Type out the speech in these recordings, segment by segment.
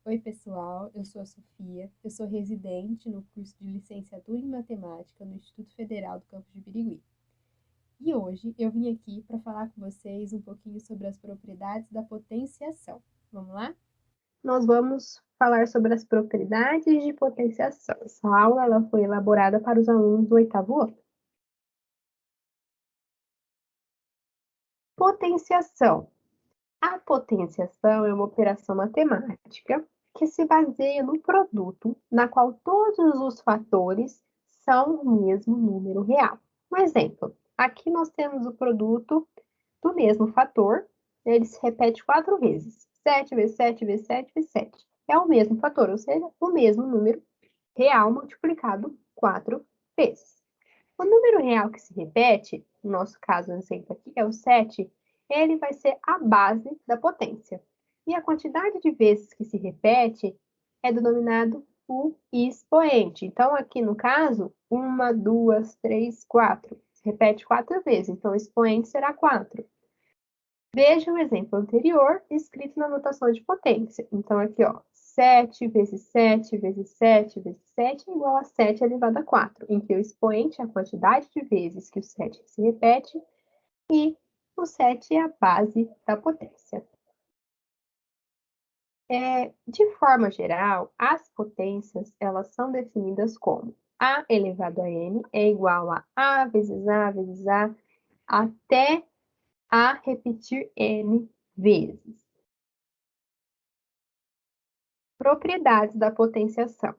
Oi, pessoal, eu sou a Sofia, eu sou residente no curso de licenciatura em matemática no Instituto Federal do Campus de Birigui. E hoje eu vim aqui para falar com vocês um pouquinho sobre as propriedades da potenciação. Vamos lá? Nós vamos falar sobre as propriedades de potenciação. Essa aula ela foi elaborada para os alunos do 8º ano. Potenciação. A potenciação é uma operação matemática que se baseia no produto na qual todos os fatores são o mesmo número real. Um exemplo, aqui nós temos o produto do mesmo fator, ele se repete 4 vezes. 7 vezes 7 vezes 7 vezes 7. É o mesmo fator, ou seja, o mesmo número real multiplicado 4 vezes. O número real que se repete, no nosso caso, o exemplo aqui é o 7, ele vai ser a base da potência. E a quantidade de vezes que se repete é denominado o expoente. Então, aqui no caso, 1, 2, 3, 4. Se repete 4 vezes, então o expoente será 4. Veja o exemplo anterior, escrito na notação de potência. Então, aqui, ó, 7 vezes 7 vezes 7 vezes 7 é igual a 7 elevado a 4, em que o expoente é a quantidade de vezes que o 7 se repete e o 7 é a base da potência. De forma geral, as potências elas são definidas como A elevado a n é igual a vezes A vezes A, até A repetir n vezes. Propriedades da potenciação.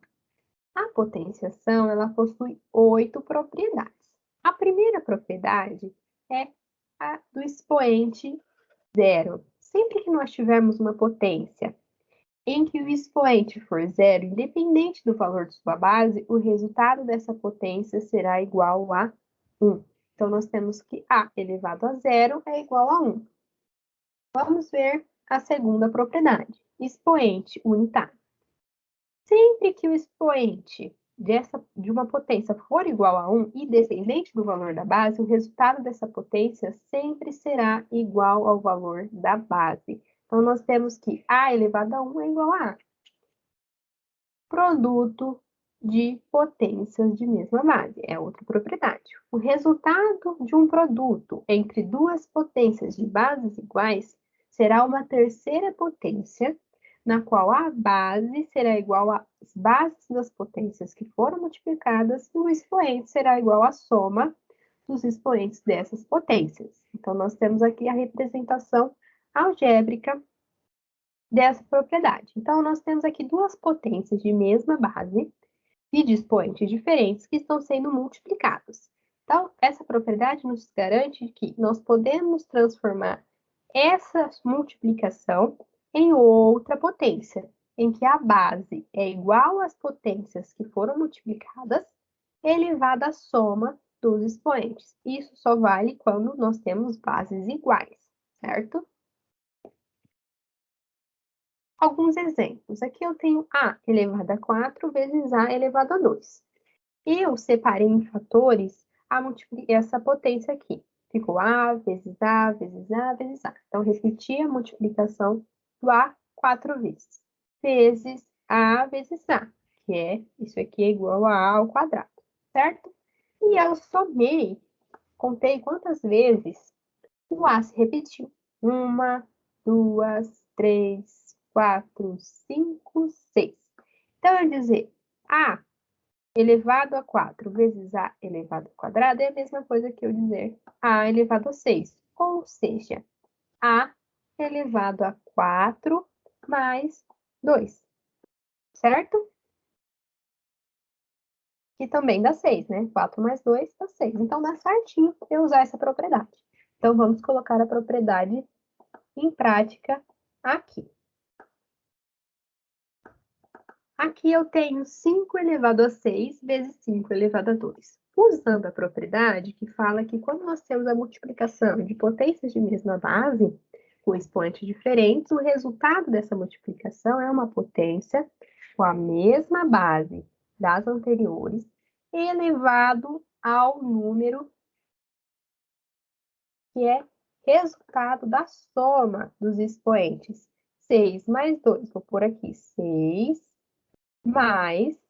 A potenciação ela possui 8 propriedades. A primeira propriedade é a do expoente zero. Sempre que nós tivermos uma potência em que o expoente for zero, independente do valor de sua base, o resultado dessa potência será igual a 1. Então, nós temos que A elevado a zero é igual a 1. Vamos ver a segunda propriedade, expoente unitário. Sempre que o expoente de uma potência for igual a 1, independente do valor da base, o resultado dessa potência sempre será igual ao valor da base. Então, nós temos que A elevado a 1 é igual a A. Produto de potências de mesma base, é outra propriedade. O resultado de um produto entre duas potências de bases iguais será uma terceira potência, na qual a base será igual às bases das potências que foram multiplicadas e o expoente será igual à soma dos expoentes dessas potências. Então, nós temos aqui a representação algébrica dessa propriedade. Então, nós temos aqui duas potências de mesma base e de expoentes diferentes que estão sendo multiplicados. Então, essa propriedade nos garante que nós podemos transformar essa multiplicação em outra potência, em que a base é igual às potências que foram multiplicadas, elevada à soma dos expoentes. Isso só vale quando nós temos bases iguais, certo? Alguns exemplos. Aqui eu tenho A elevado a 4 vezes A elevado a 2. Eu separei em fatores essa potência aqui. Ficou A vezes A vezes A vezes A. Então, repeti a multiplicação do A 4 vezes. Vezes A vezes A, que é isso aqui é igual a A ao quadrado, certo? E eu somei, contei quantas vezes o A se repetiu. 1, 2, 3, 4, 5, 6. Então, eu dizer A elevado a 4 vezes A elevado ao quadrado é a mesma coisa que eu dizer A elevado a 6. Ou seja, A elevado a 4 mais 2, certo? Que também dá 6, né? 4 mais 2 dá 6. Então, dá certinho eu usar essa propriedade. Então, vamos colocar a propriedade em prática aqui. Aqui eu tenho 5 elevado a 6 vezes 5 elevado a 2. Usando a propriedade que fala que quando nós temos a multiplicação de potências de mesma base, com expoentes diferentes, o resultado dessa multiplicação é uma potência com a mesma base das anteriores, elevado ao número que é resultado da soma dos expoentes, 6 mais 2. Vou pôr aqui 6 mais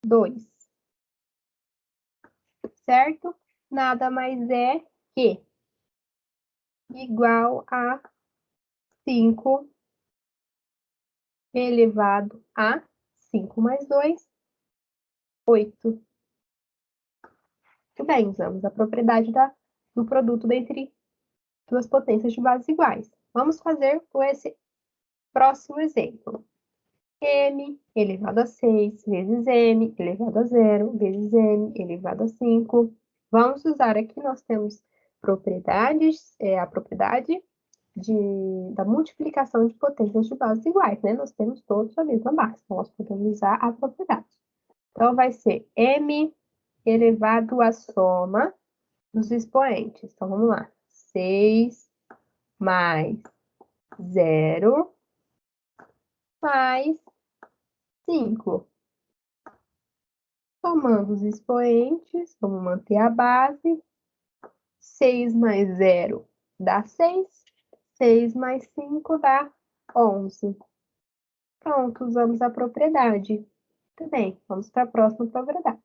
2. Certo? Nada mais é que igual a 5 elevado a 5 mais 2, 8. Muito bem, usamos a propriedade do produto dentre duas potências de bases iguais. Vamos fazer esse próximo exemplo. M elevado a 6 vezes M elevado a 0 vezes M elevado a 5. Vamos usar aqui, nós temos propriedades, a propriedade da multiplicação de potências de bases iguais, né? Nós temos todos a mesma base, então nós podemos usar a propriedade. Então, vai ser M elevado à soma dos expoentes. Então, vamos lá. 6 mais 0 mais 5. Somando os expoentes, vamos manter a base. 6 mais 0 dá 6. 6 mais 5 dá 11. Pronto, usamos a propriedade. Muito bem, vamos para a próxima propriedade.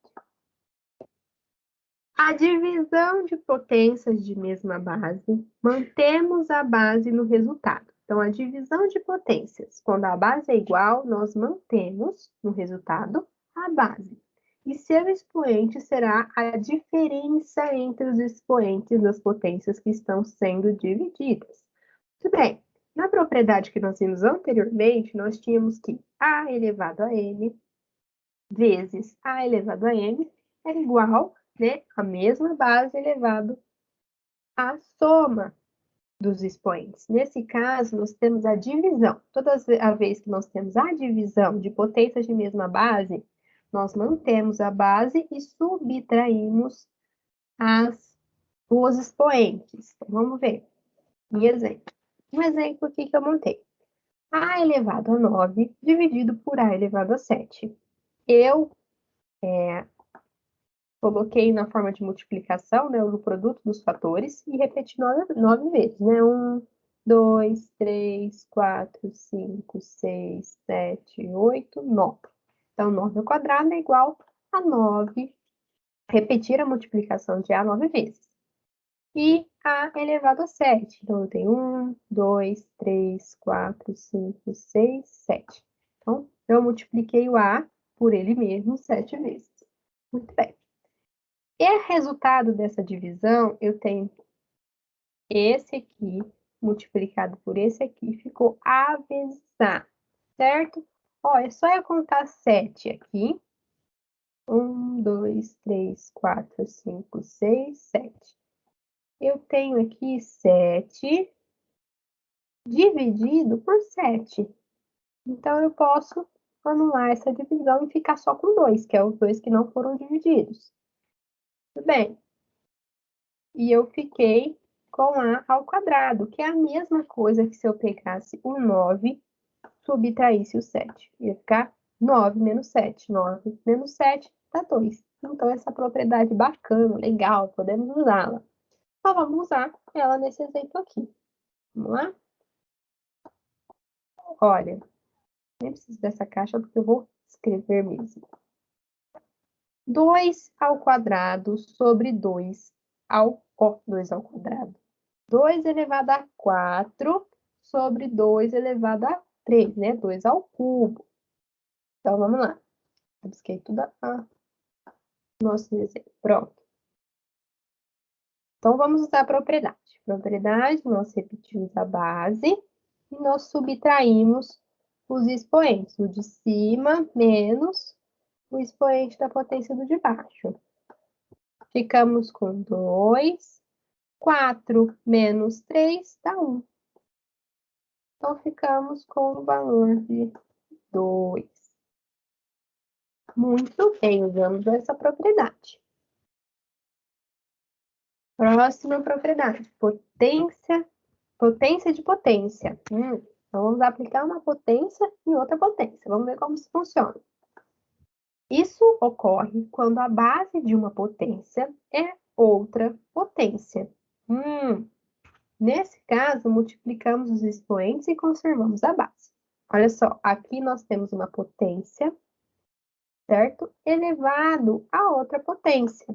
A divisão de potências de mesma base, mantemos a base no resultado. Então, a divisão de potências, quando a base é igual, nós mantemos no resultado a base. E seu expoente será a diferença entre os expoentes das potências que estão sendo divididas. Muito bem, na propriedade que nós vimos anteriormente, nós tínhamos que A elevado a N vezes A elevado a M era igual, né, a mesma base elevado à soma dos expoentes. Nesse caso, nós temos a divisão. Toda a vez que nós temos a divisão de potências de mesma base, nós mantemos a base e subtraímos os expoentes. Então, vamos ver. Um exemplo. Um exemplo aqui que eu montei. A elevado a 9 dividido por A elevado a 7. Eu coloquei na forma de multiplicação, né, no produto dos fatores e repeti 9 vezes, né? 1, 2, 3, 4, 5, 6, 7, 8, 9. Então, 9 ao quadrado é igual a 9. Repetir a multiplicação de A 9 vezes. E A elevado a 7. Então, eu tenho 1, 2, 3, 4, 5, 6, 7. Então, eu multipliquei o A por ele mesmo 7 vezes. Muito bem. E resultado dessa divisão, eu tenho esse aqui multiplicado por esse aqui, ficou A vezes A, certo? Ó, é só eu contar 7 aqui. 1, 2, 3, 4, 5, 6, 7. Eu tenho aqui 7 dividido por 7. Então, eu posso anular essa divisão e ficar só com 2, que é os 2 que não foram divididos. Tudo bem. E eu fiquei com A ao quadrado, que é a mesma coisa que se eu pegasse o 9, subtraísse o 7. Ia ficar 9 menos 7. 9 menos 7 dá 2. Então, essa propriedade bacana, legal, podemos usá-la. Então, vamos usar ela nesse exemplo aqui. Vamos lá? Olha, nem preciso dessa caixa porque eu vou escrever mesmo. 2 ao quadrado sobre 2 ao quadrado. 2 elevado a 4 sobre 2 elevado a 3, né? 2 ao cubo. Então, vamos lá. Eu busquei tudo nosso desenho. Pronto. Então, vamos usar a propriedade. Propriedade, nós repetimos a base e nós subtraímos os expoentes. O de cima menos o expoente da potência do de baixo. Ficamos com 2. 4 menos 3 dá 1. Então, ficamos com o valor de 2. Muito bem, usamos essa propriedade. Próxima propriedade, potência de potência. Então, vamos aplicar uma potência em outra potência. Vamos ver como isso funciona. Isso ocorre quando a base de uma potência é outra potência. Nesse caso, multiplicamos os expoentes e conservamos a base. Olha só, aqui nós temos uma potência, certo? Elevado a outra potência.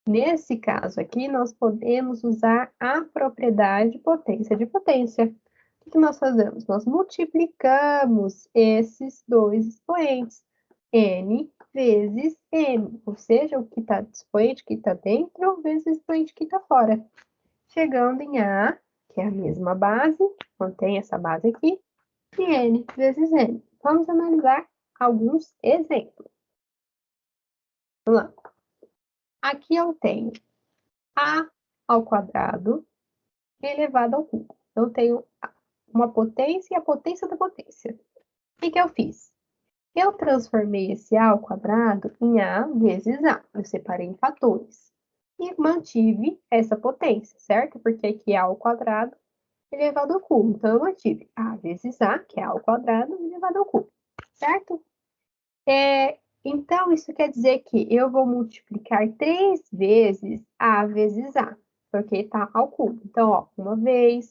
Nesse caso aqui, nós podemos usar a propriedade potência de potência. O que nós fazemos? Nós multiplicamos esses dois expoentes, n vezes m, ou seja, o que está expoente que está dentro vezes o expoente que está fora. Chegando em A, que é a mesma base, mantém essa base aqui, e n vezes n. Vamos analisar alguns exemplos. Vamos lá. Aqui eu tenho A ao quadrado elevado ao cubo. Eu tenho uma potência e a potência da potência. O que eu fiz? Eu transformei esse A ao quadrado em A vezes A. Eu separei em fatores. E mantive essa potência, certo? Porque aqui é A ao quadrado elevado ao cubo. Então, eu mantive A vezes A, que é A ao quadrado elevado ao cubo, certo? Então, isso quer dizer que eu vou multiplicar 3 vezes A vezes A, porque está ao cubo. Então, ó, uma vez,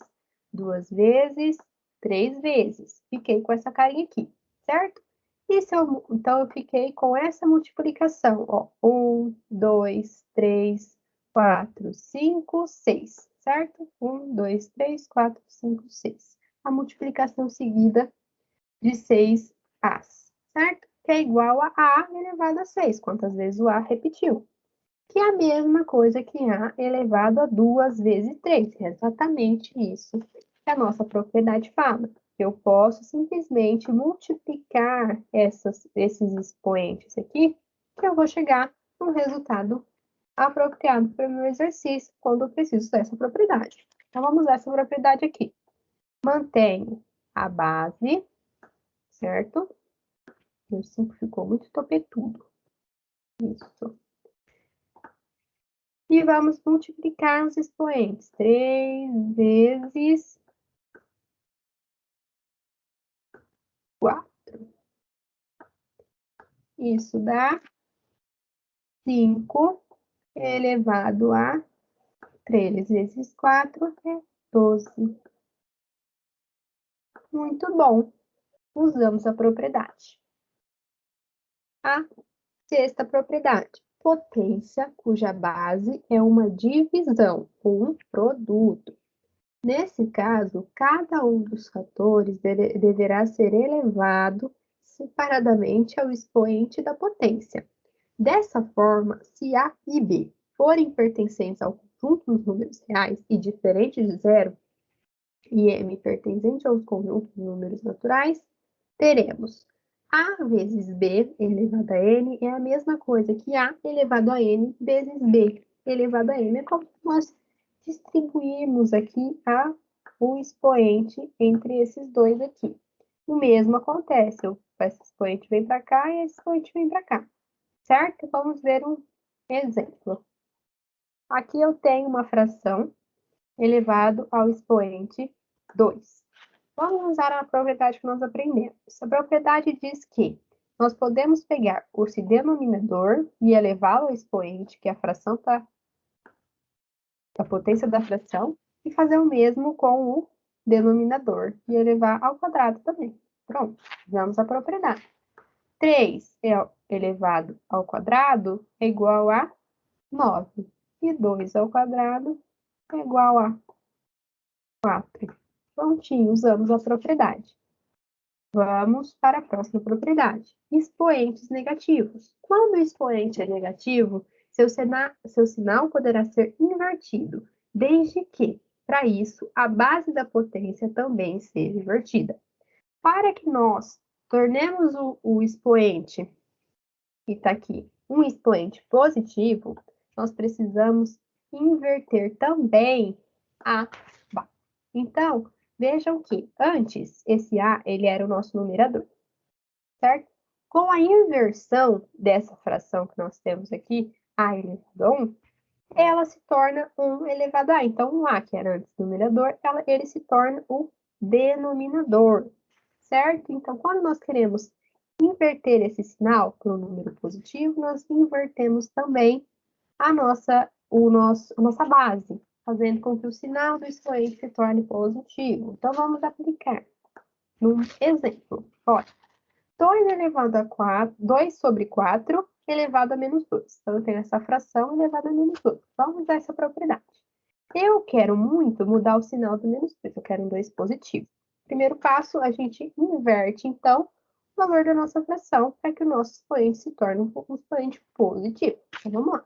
duas vezes, 3 vezes. Fiquei com essa carinha aqui, certo? Então, eu fiquei com essa multiplicação, ó. 1, 2, 3, 4, 5, 6, certo? 1, 2, 3, 4, 5, 6. A multiplicação seguida de 6 As, certo? Que é igual a A elevado a 6, quantas vezes o A repetiu. Que é a mesma coisa que A elevado a 2 vezes 3. É exatamente isso que a nossa propriedade fala. Eu posso simplesmente multiplicar esses expoentes aqui, que eu vou chegar no resultado apropriado para o meu exercício, quando eu preciso dessa propriedade. Então, vamos usar essa propriedade aqui. Mantenho a base, certo? Meu 5 ficou muito topetudo. Isso. E vamos multiplicar os expoentes. 3 vezes 4. Isso dá 5 elevado a 3 vezes 4 é 12. Muito bom. Usamos a propriedade. A sexta propriedade. Potência cuja base é uma divisão ou um produto. Nesse caso, cada um dos fatores deverá ser elevado separadamente ao expoente da potência. Dessa forma, se A e B forem pertencentes ao conjunto dos números reais e diferentes de zero, e M pertencente aos conjuntos de números naturais, teremos A vezes B elevado a N é a mesma coisa que A elevado a N vezes B elevado a M. É como nós distribuirmos aqui o expoente entre esses dois aqui. O mesmo acontece, esse expoente vem para cá e esse expoente vem para cá, certo? Vamos ver um exemplo. Aqui eu tenho uma fração elevado ao expoente 2. Vamos usar a propriedade que nós aprendemos. A propriedade diz que nós podemos pegar esse denominador e elevá-lo ao expoente, que é a fração da potência da fração, e fazer o mesmo com o denominador e elevar ao quadrado também. Pronto, usamos a propriedade. 3 elevado ao quadrado é igual a 9. E 2 ao quadrado é igual a 4. Prontinho, usamos a propriedade. Vamos para a próxima propriedade. Expoentes negativos. Quando o expoente é negativo, seu sinal poderá ser invertido, desde que, para isso, a base da potência também seja invertida. Para que nós tornemos o expoente, que está aqui, um expoente positivo, nós precisamos inverter também a base. Então, vejam que antes esse A ele era o nosso numerador, certo? Com a inversão dessa fração que nós temos aqui, A elevado a 1, ela se torna 1 elevado a. Então, o A, que era antes do numerador, ele se torna o denominador, certo? Então, quando nós queremos inverter esse sinal para um número positivo, nós invertemos também a nossa base. fazendo com que o sinal do expoente se torne positivo. Então, vamos aplicar. Num exemplo, olha, 2 elevado a 4, 2 sobre 4 elevado a menos 2. Então, eu tenho essa fração elevada a menos 2. Vamos usar essa propriedade. Eu quero muito mudar o sinal do menos 2, eu quero um 2 positivo. Primeiro passo, a gente inverte, então, o valor da nossa fração para que o nosso expoente se torne um expoente positivo. Então, vamos lá.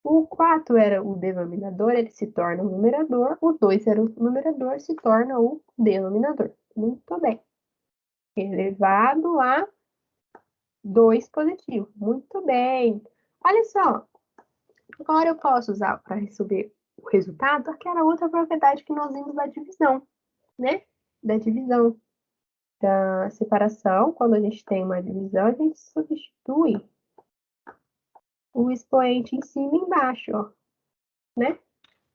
O 4 era o denominador, ele se torna o numerador. O 2 era o numerador, se torna o denominador. Muito bem. Elevado a 2 positivo. Muito bem. Olha só. Agora eu posso usar para receber o resultado aquela outra propriedade que nós vimos da divisão, né? Da divisão. Da separação, quando a gente tem uma divisão, a gente substitui o expoente em cima e embaixo, ó, né?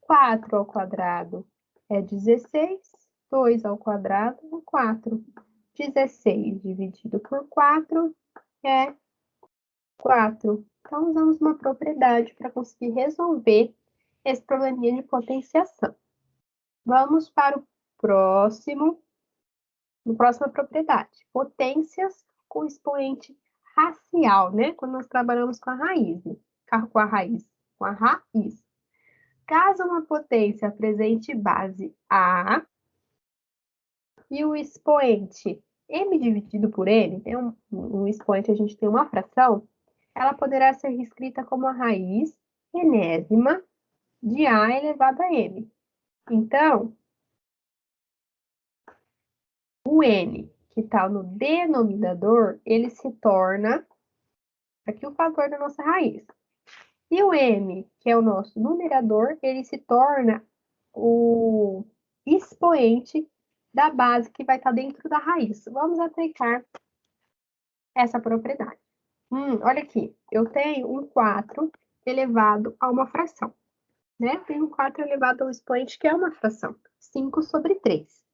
4 ao quadrado é 16, 2 ao quadrado é 4. 16 dividido por 4 é 4. Então, usamos uma propriedade para conseguir resolver esse probleminha de potenciação. Vamos para o próxima propriedade. Potências com expoente racial, né? Quando nós trabalhamos com a raiz, né? Com a raiz. Caso uma potência apresente base A e o expoente m dividido por n, tem um expoente, a gente tem uma fração, ela poderá ser escrita como a raiz enésima de A elevado a m. Então, o n, que está no denominador, ele se torna aqui o fator da nossa raiz. E o m, que é o nosso numerador, ele se torna o expoente da base que vai estar dentro da raiz. Vamos aplicar essa propriedade. Olha aqui, eu tenho um 4 elevado a uma fração, né? Tenho um 4 elevado ao expoente, que é uma fração, 5 sobre 3.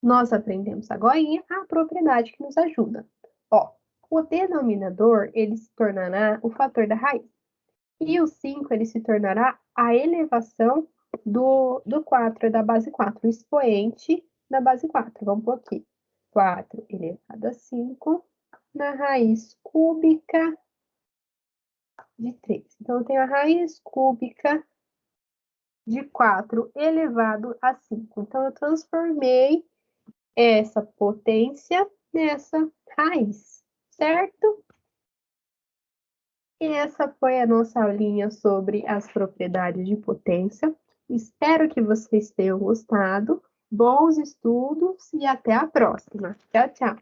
Nós aprendemos agora a propriedade que nos ajuda. Ó, o denominador, ele se tornará o fator da raiz. E o 5, ele se tornará a elevação do 4, da base 4, o expoente da base 4. Vamos por aqui. 4 elevado a 5 na raiz cúbica de 3. Então, eu tenho a raiz cúbica de 4 elevado a 5. Então, eu transformei essa potência nessa raiz, certo? E essa foi a nossa aulinha sobre as propriedades de potência. Espero que vocês tenham gostado. Bons estudos e até a próxima. Tchau, tchau!